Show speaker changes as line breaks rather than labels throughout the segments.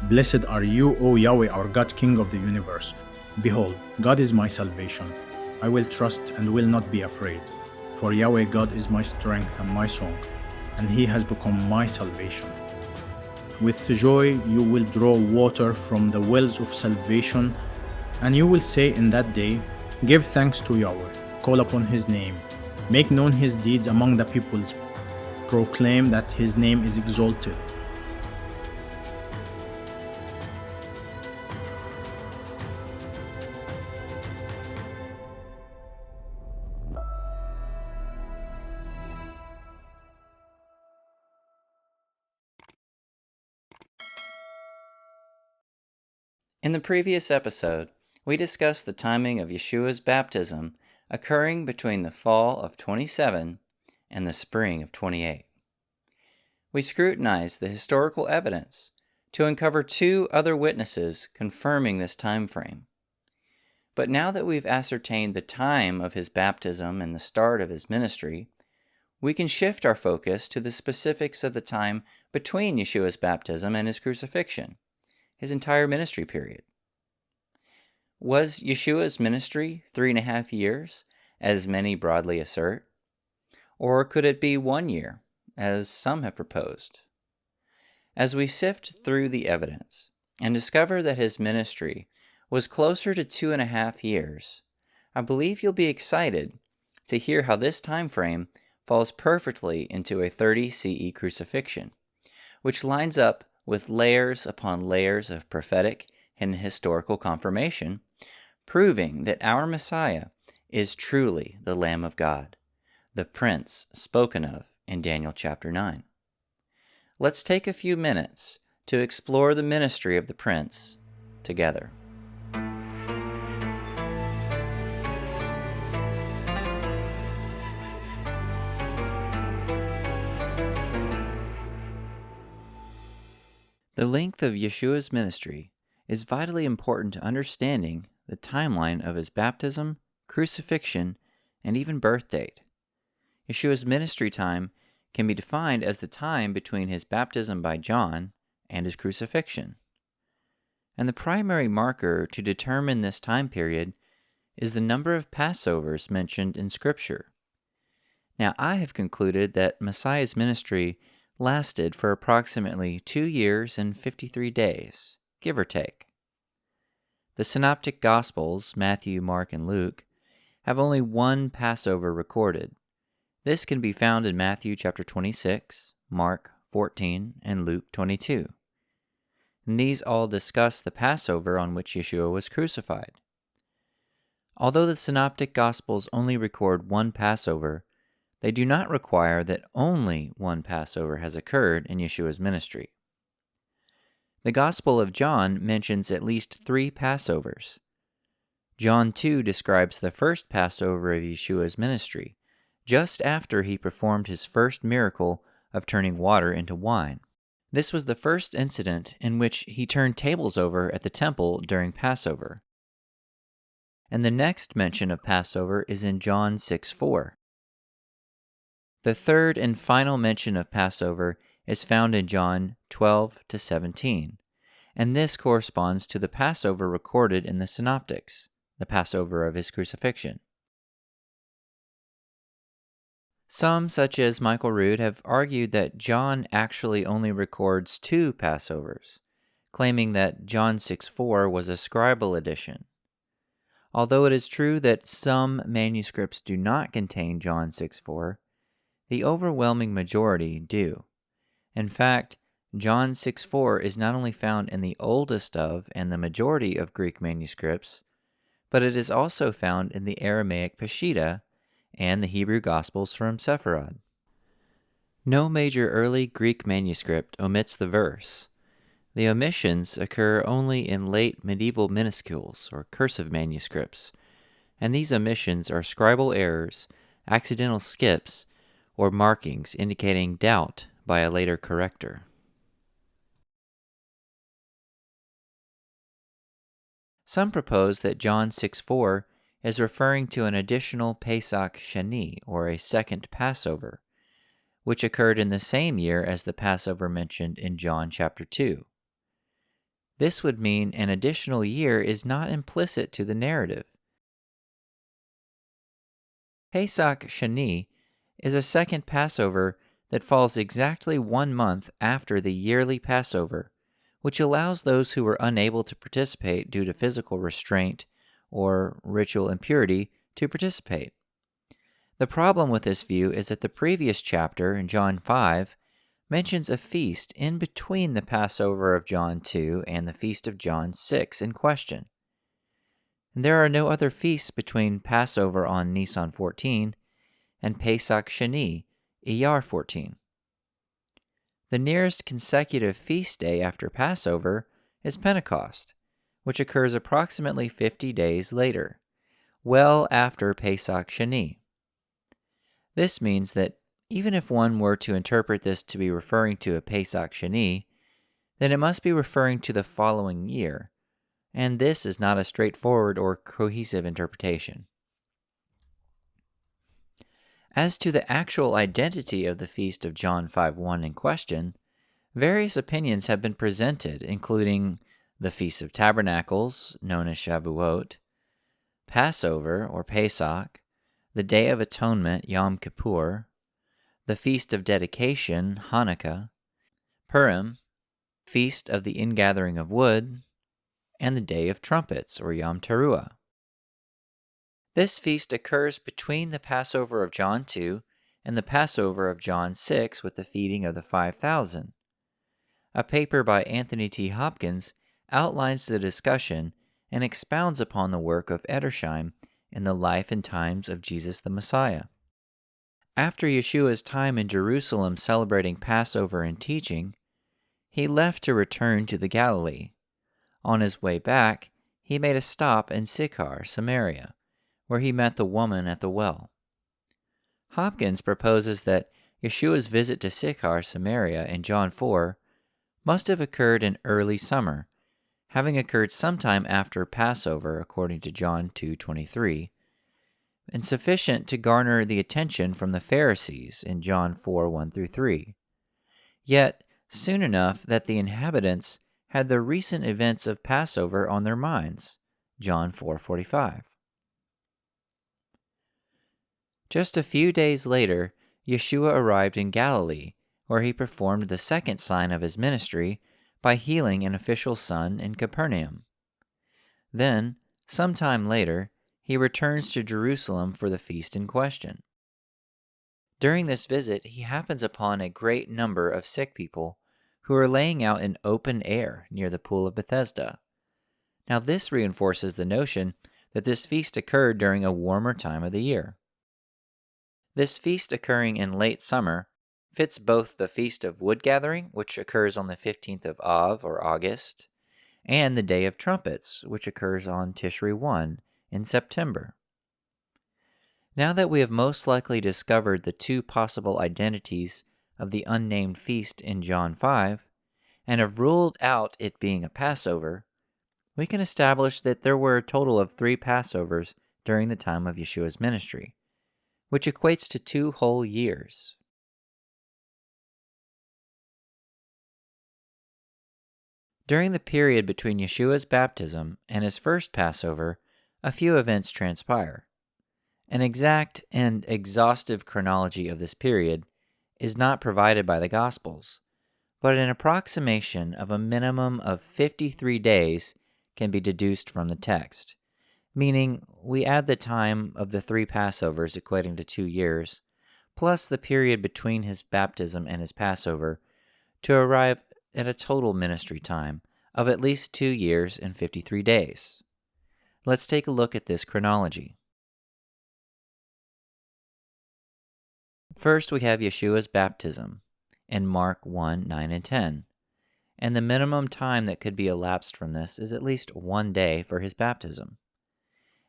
Blessed are you, O Yahweh, our God, King of the universe. Behold, God is my salvation. I will trust and will not be afraid. For Yahweh God is my strength and my song, and he has become my salvation. With joy you will draw water from the wells of salvation, and you will say in that day, give thanks to Yahweh, call upon his name, make known his deeds among the peoples, proclaim that his name is exalted.
In the previous episode, we discussed the timing of Yeshua's baptism occurring between the fall of 27 and the spring of 28. We scrutinized the historical evidence to uncover two other witnesses confirming this time frame. But now that we've ascertained the time of his baptism and the start of his ministry, we can shift our focus to the specifics of the time between Yeshua's baptism and his crucifixion, his entire ministry period. Was Yeshua's ministry 3.5 years, as many broadly assert? Or could it be 1 year, as some have proposed? As we sift through the evidence and discover that his ministry was closer to 2.5 years, I believe you'll be excited to hear how this time frame falls perfectly into a 30 CE crucifixion, which lines up with layers upon layers of prophetic and historical confirmation, proving that our Messiah is truly the Lamb of God, the Prince spoken of in Daniel chapter 9. Let's take a few minutes to explore the ministry of the Prince together. The length of Yeshua's ministry is vitally important to understanding the timeline of his baptism, crucifixion, and even birth date. Yeshua's ministry time can be defined as the time between his baptism by John and his crucifixion. And the primary marker to determine this time period is the number of Passovers mentioned in Scripture. Now, I have concluded that Messiah's ministry lasted for approximately 2 years and 53 days, give or take. The Synoptic Gospels, Matthew, Mark, and Luke, have only one Passover recorded. This can be found in Matthew chapter 26, Mark 14, and Luke 22. And these all discuss the Passover on which Yeshua was crucified. Although the Synoptic Gospels only record one Passover, they do not require that only one Passover has occurred in Yeshua's ministry. The Gospel of John mentions at least 3 Passovers. John 2 describes the first Passover of Yeshua's ministry, just after he performed his first miracle of turning water into wine. This was the first incident in which he turned tables over at the temple during Passover. And the next mention of Passover is in John 6:4. The third and final mention of Passover is found in John 12-17, and this corresponds to the Passover recorded in the Synoptics, the Passover of his crucifixion. Some, such as Michael Rood, have argued that John actually only records 2 Passovers, claiming that John 6:4 was a scribal edition. Although it is true that some manuscripts do not contain John 6:4, the overwhelming majority do. In fact, John 6:4 is not only found in the oldest of and the majority of Greek manuscripts, but it is also found in the Aramaic Peshitta and the Hebrew Gospels from Sepharad. No major early Greek manuscript omits the verse. The omissions occur only in late medieval minuscules or cursive manuscripts, and these omissions are scribal errors, accidental skips, or markings indicating doubt by a later corrector. Some propose that John 6:4 is referring to an additional Pesach Sheni, or a second Passover, which occurred in the same year as the Passover mentioned in John chapter 2. This would mean an additional year is not implicit to the narrative. Pesach Sheni is a second Passover that falls exactly 1 month after the yearly Passover, which allows those who were unable to participate due to physical restraint or ritual impurity to participate. The problem with this view is that the previous chapter in John 5 mentions a feast in between the Passover of John 2 and the feast of John 6 in question. And there are no other feasts between Passover on Nisan 14 and Pesach Sheni, Iyar 14. The nearest consecutive feast day after Passover is Pentecost, which occurs approximately 50 days later, well after Pesach Sheni. This means that even if one were to interpret this to be referring to a Pesach Sheni, then it must be referring to the following year, and this is not a straightforward or cohesive interpretation. As to the actual identity of the feast of John 5:1 in question, various opinions have been presented, including the Feast of Tabernacles, known as Shavuot, Passover or Pesach, the Day of Atonement, Yom Kippur, the Feast of Dedication, Hanukkah, Purim, Feast of the Ingathering of Wood, and the Day of Trumpets, or Yom Teruah. This feast occurs between the Passover of John 2 and the Passover of John 6 with the feeding of the 5,000. A paper by Anthony T. Hopkins outlines the discussion and expounds upon the work of Edersheim in the life and times of Jesus the Messiah. After Yeshua's time in Jerusalem celebrating Passover and teaching, he left to return to the Galilee. On his way back, he made a stop in Sychar, Samaria, where he met the woman at the well. Hopkins proposes that Yeshua's visit to Sychar, Samaria in John 4 must have occurred in early summer, having occurred sometime after Passover according to John 2:23, and sufficient to garner the attention from the Pharisees in John 4:1-3, yet soon enough that the inhabitants had the recent events of Passover on their minds, John 4:45. Just a few days later, Yeshua arrived in Galilee, where he performed the second sign of his ministry by healing an official's son in Capernaum. Then, some time later, he returns to Jerusalem for the feast in question. During this visit, he happens upon a great number of sick people who are laying out in open air near the pool of Bethesda. Now, this reinforces the notion that this feast occurred during a warmer time of the year. This feast occurring in late summer fits both the Feast of Wood Gathering, which occurs on the 15th of Av, or August, and the Day of Trumpets, which occurs on Tishri 1 in September. Now that we have most likely discovered the two possible identities of the unnamed feast in John 5, and have ruled out it being a Passover, we can establish that there were a total of 3 Passovers during the time of Yeshua's ministry, which equates to 2 whole years. During the period between Yeshua's baptism and his first Passover, a few events transpire. An exact and exhaustive chronology of this period is not provided by the Gospels, but an approximation of a minimum of 53 days can be deduced from the text, meaning we add the time of the 3 Passovers equating to 2 years, plus the period between his baptism and his Passover, to arrive at a total ministry time of at least 2 years and 53 days. Let's take a look at this chronology. First, we have Yeshua's baptism in Mark 1:9 and 10, and the minimum time that could be elapsed from this is at least 1 day for his baptism.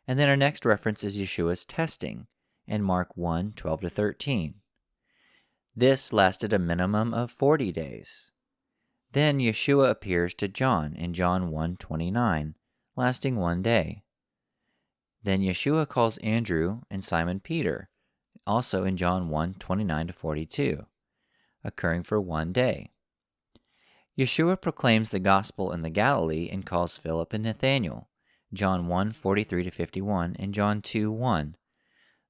And then our next reference is Yeshua's testing in Mark 1:12-13. This lasted a minimum of 40 days. Then Yeshua appears to John in John 1:29, lasting 1 day. Then Yeshua calls Andrew and Simon Peter, also in John 1:29-42, occurring for 1 day. Yeshua proclaims the gospel in the Galilee and calls Philip and Nathanael, John 1:43-51 and John 2:1.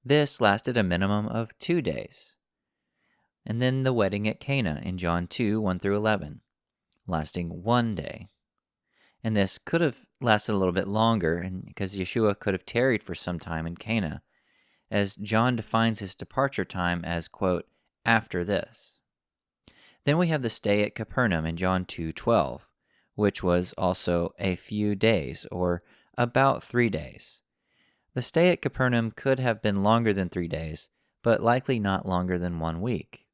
This lasted a minimum of 2 days. And then the wedding at Cana in John 2:1-11, lasting 1 day. And this could have lasted a little bit longer, and because Yeshua could have tarried for some time in Cana, as John defines his departure time as, quote, after this. Then we have the stay at Capernaum in John 2:12, which was also a few days, or about 3 days. The stay at Capernaum could have been longer than 3 days, but likely not longer than 1 week.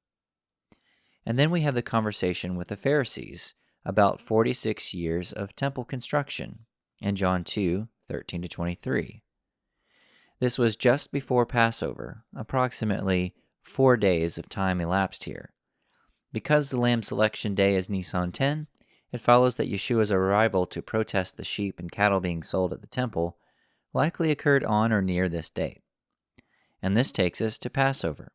And then we have the conversation with the Pharisees about 46 years of temple construction in John 2:13-23. This was just before Passover, approximately 4 days of time elapsed here. Because the lamb selection day is Nisan 10, it follows that Yeshua's arrival to protest the sheep and cattle being sold at the temple likely occurred on or near this date. And this takes us to Passover.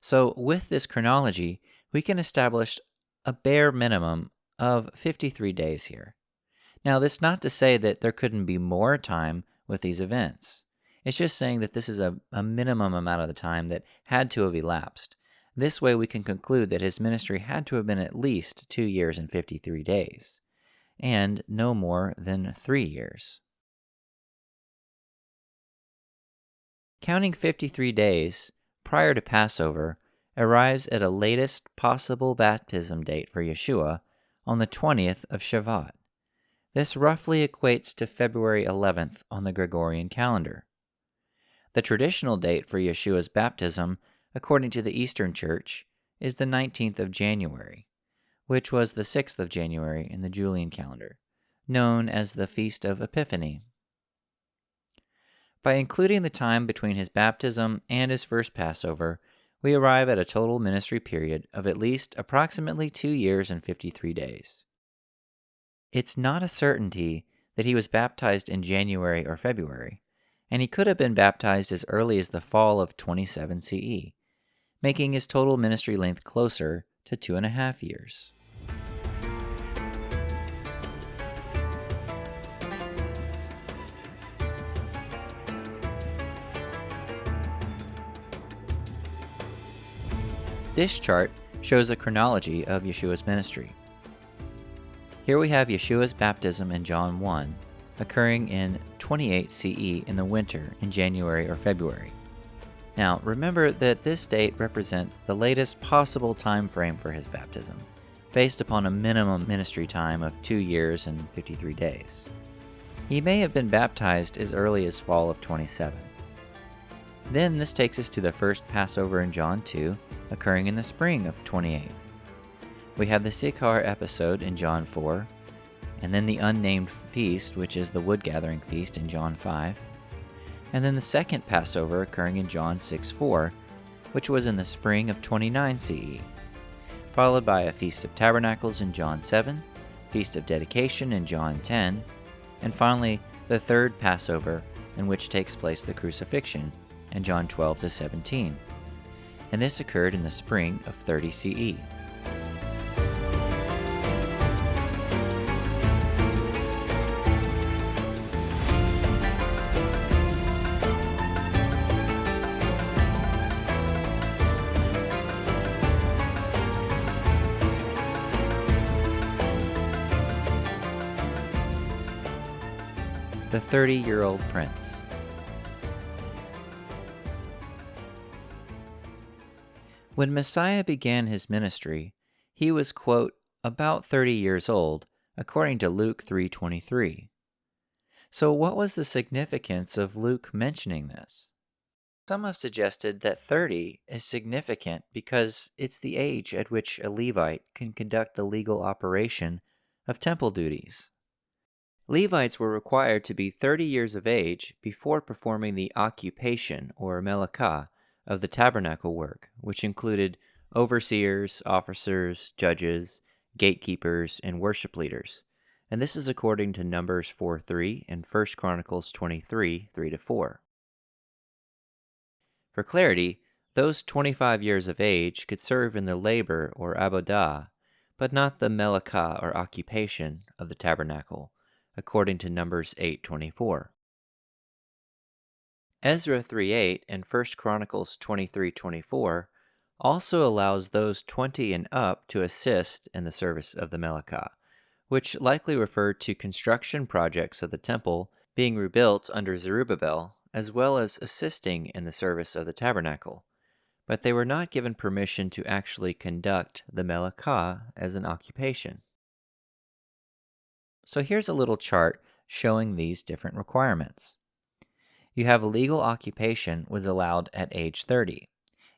So with this chronology, we can establish a bare minimum of 53 days here. Now, this is not to say that there couldn't be more time with these events. It's just saying that this is a minimum amount of the time that had to have elapsed. This way we can conclude that his ministry had to have been at least 2 years and 53 days, and no more than 3 years. Counting 53 days prior to Passover arrives at a latest possible baptism date for Yeshua on the 20th of Shavat. This roughly equates to February 11th on the Gregorian calendar. The traditional date for Yeshua's baptism, according to the Eastern Church, is the 19th of January, which was the 6th of January in the Julian calendar, known as the Feast of Epiphany. By including the time between his baptism and his first Passover, we arrive at a total ministry period of at least approximately 2 years and 53 days. It's not a certainty that he was baptized in January or February, and he could have been baptized as early as the fall of 27 CE, making his total ministry length closer to 2.5 years. This chart shows a chronology of Yeshua's ministry. Here we have Yeshua's baptism in John 1, occurring in 28 CE in the winter in January or February. Now, remember that this date represents the latest possible time frame for his baptism, based upon a minimum ministry time of 2 years and 53 days. He may have been baptized as early as fall of 27. Then this takes us to the first Passover in John 2, occurring in the spring of 28. We have the Sikhar episode in John 4, and then the unnamed feast, which is the wood gathering feast in John 5, and then the second Passover occurring in John 6:4, which was in the spring of 29 CE, followed by a Feast of Tabernacles in John 7, Feast of Dedication in John 10, and finally the third Passover, in which takes place the crucifixion in John 12-17, and this occurred in the spring of 30 CE. The 30-year-old prince. When Messiah began his ministry, he was, quote, about 30 years old, according to Luke 3:23. So what was the significance of Luke mentioning this? Some have suggested that 30 is significant because it's the age at which a Levite can conduct the legal operation of temple duties. Levites were required to be 30 years of age before performing the occupation, or melakah, of the tabernacle work, which included overseers, officers, judges, gatekeepers, and worship leaders. And this is according to Numbers 4:3 and 1 Chronicles 23, 3-4. For clarity, those 25 years of age could serve in the labor or abodah, but not the melakah or occupation of the tabernacle, according to Numbers 8:24. Ezra 3:8 and 1 Chronicles 23:24 also allows those 20 and up to assist in the service of the melakah, which likely referred to construction projects of the temple being rebuilt under Zerubbabel, as well as assisting in the service of the tabernacle. But they were not given permission to actually conduct the melakah as an occupation. So here's a little chart showing these different requirements. You have legal occupation was allowed at age 30.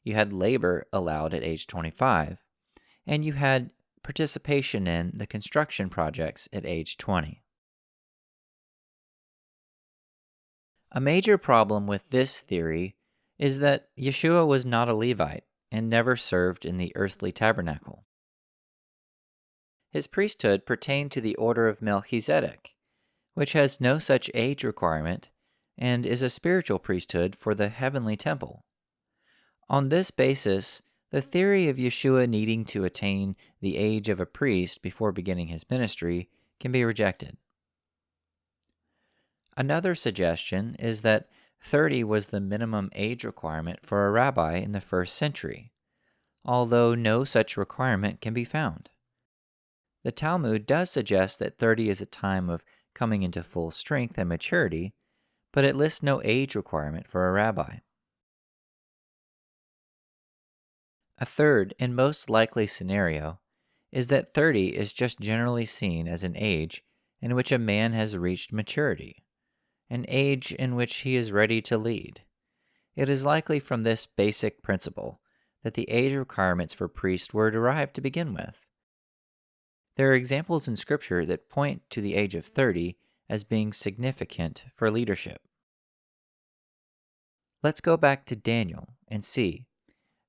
You had labor allowed at age 25. And you had participation in the construction projects at age 20. A major problem with this theory is that Yeshua was not a Levite and never served in the earthly tabernacle. His priesthood pertained to the order of Melchizedek, which has no such age requirement and is a spiritual priesthood for the heavenly temple. On this basis, the theory of Yeshua needing to attain the age of a priest before beginning his ministry can be rejected. Another suggestion is that 30 was the minimum age requirement for a rabbi in the first century, although no such requirement can be found. The Talmud does suggest that 30 is a time of coming into full strength and maturity, but it lists no age requirement for a rabbi. A third and most likely scenario is that 30 is just generally seen as an age in which a man has reached maturity, an age in which he is ready to lead. It is likely from this basic principle that the age requirements for priests were derived to begin with. There are examples in Scripture that point to the age of 30 as being significant for leadership. Let's go back to Daniel and see.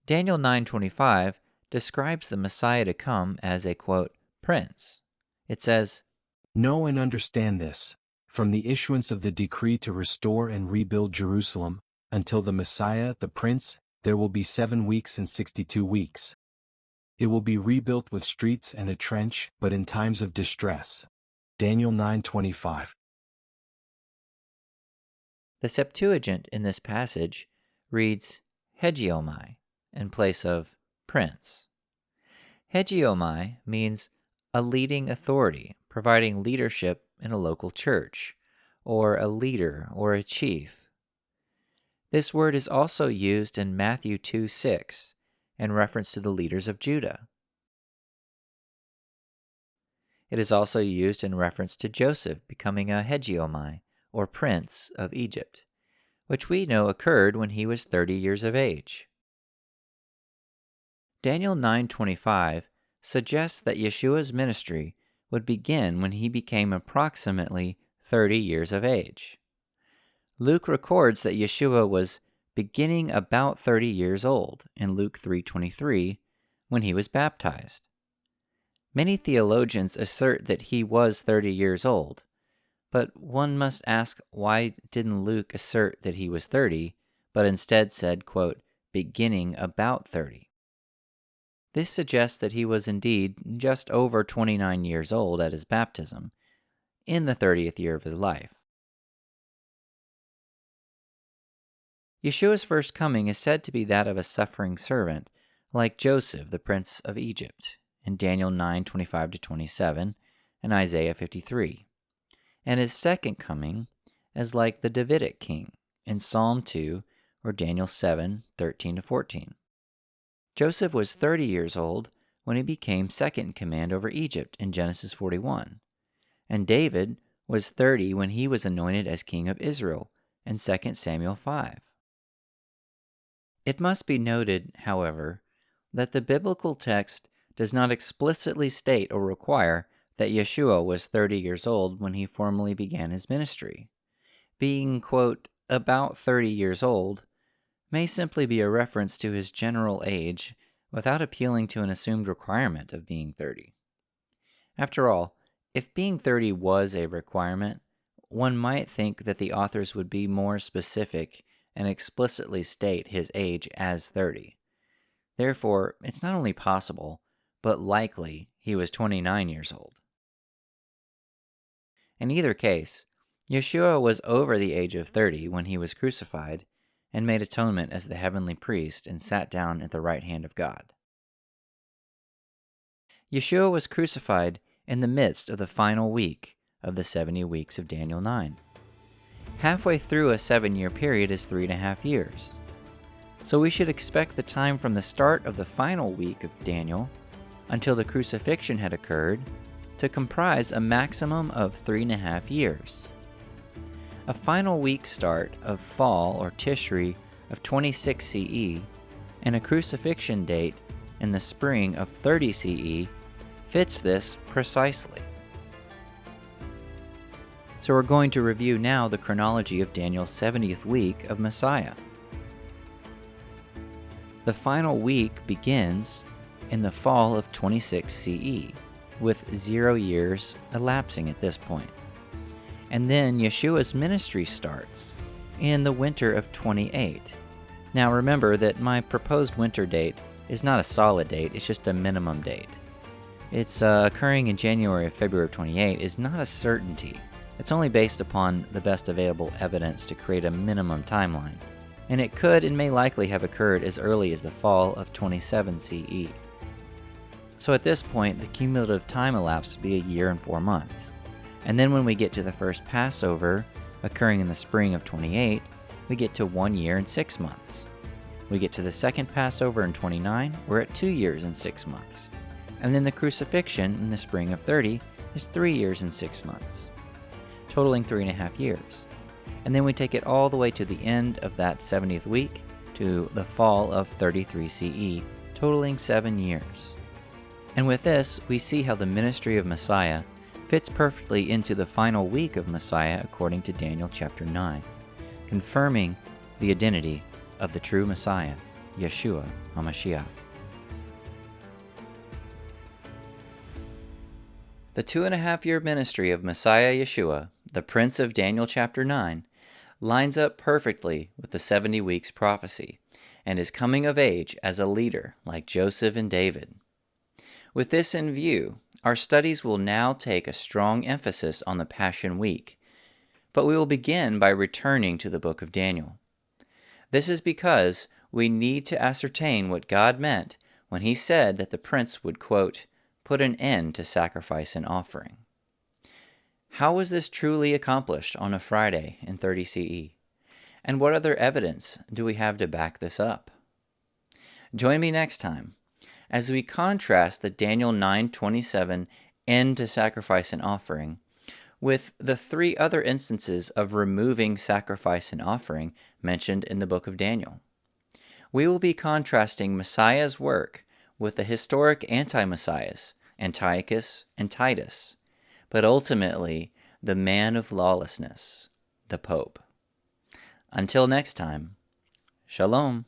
Daniel 9:25 describes the Messiah to come as a, quote, prince. It says,
"Know and understand this, from the issuance of the decree to restore and rebuild Jerusalem, until the Messiah, the Prince, there will be 7 weeks and 62 weeks. It will be rebuilt with streets and a trench, but in times of distress." Daniel 9:25.
The Septuagint in this passage reads hegiomai in place of prince. Hegiomai means a leading authority, providing leadership in a local church, or a leader or a chief. This word is also used in Matthew 2:6 in reference to the leaders of Judah. It is also used in reference to Joseph becoming a hegiomai, or prince of Egypt, which we know occurred when he was 30 years of age. Daniel 9:25 suggests that Yeshua's ministry would begin when he became approximately 30 years of age. Luke records that Yeshua was beginning about 30 years old in Luke 3:23 when he was baptized. Many theologians assert that he was 30 years old, but one must ask, why didn't Luke assert that he was 30, but instead said, quote, beginning about 30? This suggests that he was indeed just over 29 years old at his baptism, in the 30th year of his life. Yeshua's first coming is said to be that of a suffering servant, like Joseph, the prince of Egypt, in Daniel 9:25-27 and Isaiah 53. And his second coming is like the Davidic king in Psalm 2 or Daniel 7:13-14. Joseph was 30 years old when he became second in command over Egypt in Genesis 41, and David was 30 when he was anointed as king of Israel in 2 Samuel 5. It must be noted, however, that the biblical text does not explicitly state or require that Yeshua was 30 years old when he formally began his ministry. Being, quote, about 30 years old may simply be a reference to his general age without appealing to an assumed requirement of being 30. After all, if being 30 was a requirement, one might think that the authors would be more specific and explicitly state his age as 30. Therefore, it's not only possible, but likely he was 29 years old. In either case, Yeshua was over the age of 30 when he was crucified and made atonement as the heavenly priest and sat down at the right hand of God. Yeshua was crucified in the midst of the final week of the 70 weeks of Daniel 9. Halfway through a 7-year period is 3.5 years. So we should expect the time from the start of the final week of Daniel until the crucifixion had occurred to comprise a maximum of 3.5 years. A final week start of fall or Tishri of 26 CE and a crucifixion date in the spring of 30 CE fits this precisely. So we're going to review now the chronology of Daniel's 70th week of Messiah. The final week begins in the fall of 26 CE, with 0 years elapsing at this point. And then Yeshua's ministry starts in the winter of 28. Now remember that my proposed winter date is not a solid date, it's just a minimum date. It's occurring in January or February of 28 is not a certainty. It's only based upon the best available evidence to create a minimum timeline. And it could and may likely have occurred as early as the fall of 27 CE. So at this point, the cumulative time elapsed to be 1 year and 4 months. And then when we get to the first Passover, occurring in the spring of 28, we get to 1 year and 6 months. We get to the second Passover in 29, we're at 2 years and 6 months. And then the crucifixion in the spring of 30 is 3 years and 6 months, totaling 3.5 years. And then we take it all the way to the end of that 70th week to the fall of 33 CE, totaling 7 years. And with this, we see how the ministry of Messiah fits perfectly into the final week of Messiah according to Daniel chapter 9, confirming the identity of the true Messiah, Yeshua HaMashiach. The 2.5-year ministry of Messiah Yeshua, the Prince of Daniel chapter 9, lines up perfectly with the 70 weeks prophecy and his coming of age as a leader like Joseph and David. With this in view, our studies will now take a strong emphasis on the Passion Week, but we will begin by returning to the book of Daniel. This is because we need to ascertain what God meant when he said that the prince would, quote, put an end to sacrifice and offering. How was this truly accomplished on a Friday in 30 CE? And what other evidence do we have to back this up? Join me next time as we contrast the Daniel 9:27 end to sacrifice and offering with the 3 other instances of removing sacrifice and offering mentioned in the book of Daniel. We will be contrasting Messiah's work with the historic anti-messiahs, Antiochus and Titus, but ultimately the man of lawlessness, the Pope. Until next time, Shalom.